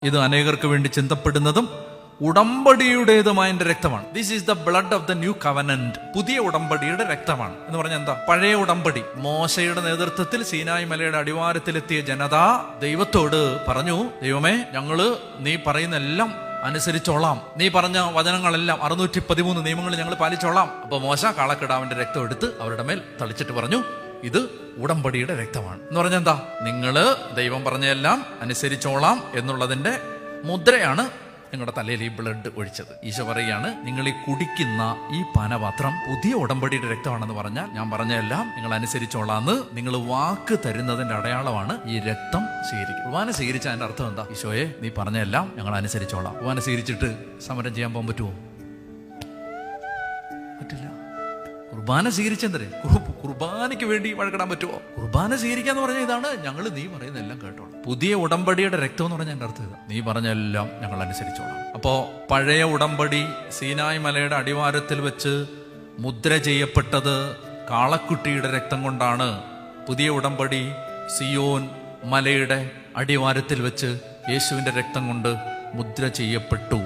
ഇത് അനേകർക്ക് വേണ്ടി ചിന്തപ്പെടുന്നതും ഉടമ്പടിയുടേതുമായ എന്റെ രക്തമാണ്. This is the blood of the new covenant. പുതിയ ഉടമ്പടിയുടെ രക്തമാണ് എന്ന് പറഞ്ഞാൽ എന്താ? പഴയ ഉടമ്പടി മോശയുടെ നേതൃത്വത്തിൽ സീനായി മലയുടെ അടിവാരത്തിലെത്തിയ ജനത ദൈവത്തോട് പറഞ്ഞു, ദൈവമേ, ഞങ്ങള് നീ പറയുന്ന എല്ലാം അനുസരിച്ചോളാം, നീ പറഞ്ഞ വചനങ്ങളെല്ലാം 613 നിയമങ്ങൾ ഞങ്ങൾ പാലിച്ചോളാം. അപ്പൊ മോശ കാളക്കിടാവിന്റെ രക്തം എടുത്ത് അവരുടെ മേൽ തളിച്ചിട്ട് പറഞ്ഞു, ഇത് ഉടമ്പടിയുടെ രക്തമാണ് എന്ന് പറഞ്ഞാൽ എന്താ? നിങ്ങള് ദൈവം പറഞ്ഞെല്ലാം അനുസരിച്ചോളാം എന്നുള്ളതിന്റെ മുദ്രയാണ് നിങ്ങളുടെ തലയിൽ ഈ ബ്ലഡ് ഒഴിച്ചത്. ഈശോ പറയുകയാണ്, നിങ്ങൾ ഈ കുടിക്കുന്ന ഈ പാനപാത്രം പുതിയ ഉടമ്പടിയുടെ രക്തമാണെന്ന് പറഞ്ഞാൽ ഞാൻ പറഞ്ഞെല്ലാം നിങ്ങൾ അനുസരിച്ചോളാന്ന് നിങ്ങൾ വാക്ക് തരുന്നതിന്റെ അടയാളമാണ് ഈ രക്തം സ്വീകരിക്കും. കുർബാന സ്വീകരിച്ച അതിന്റെ അർത്ഥം എന്താ? ഈശോയെ, നീ പറഞ്ഞെല്ലാം ഞങ്ങൾ അനുസരിച്ചോളാം. കുർബാന സ്വീകരിച്ചിട്ട് സമരം ചെയ്യാൻ പോകാൻ പറ്റുമോ? പറ്റില്ല. കുർബാന സ്വീകരിച്ചെന്തരേ? കുർബാനയ്ക്ക് വേണ്ടി വഴക്കിടാൻ പറ്റുമോ? കുർബാന സ്വീകരിക്കാന്ന് പറഞ്ഞാൽ ഇതാണ്, ഞങ്ങൾ നീ പറയുന്ന എല്ലാം കേട്ടോളാം. പുതിയ ഉടമ്പടിയുടെ രക്തം എന്ന് പറഞ്ഞാൽ എൻ്റെ അർത്ഥം ഇതാ, നീ പറഞ്ഞെല്ലാം ഞങ്ങൾ അനുസരിച്ചോളാം. അപ്പോ പഴയ ഉടമ്പടി സീനായ് മലയുടെ അടിവാരത്തിൽ വെച്ച് മുദ്ര ചെയ്യപ്പെട്ടത് കാളക്കുട്ടിയുടെ രക്തം കൊണ്ടാണ്. പുതിയ ഉടമ്പടി സിയോൻ മലയുടെ അടിവാരത്തിൽ വെച്ച് യേശുവിന്റെ രക്തം കൊണ്ട് മുദ്ര ചെയ്യപ്പെട്ടു.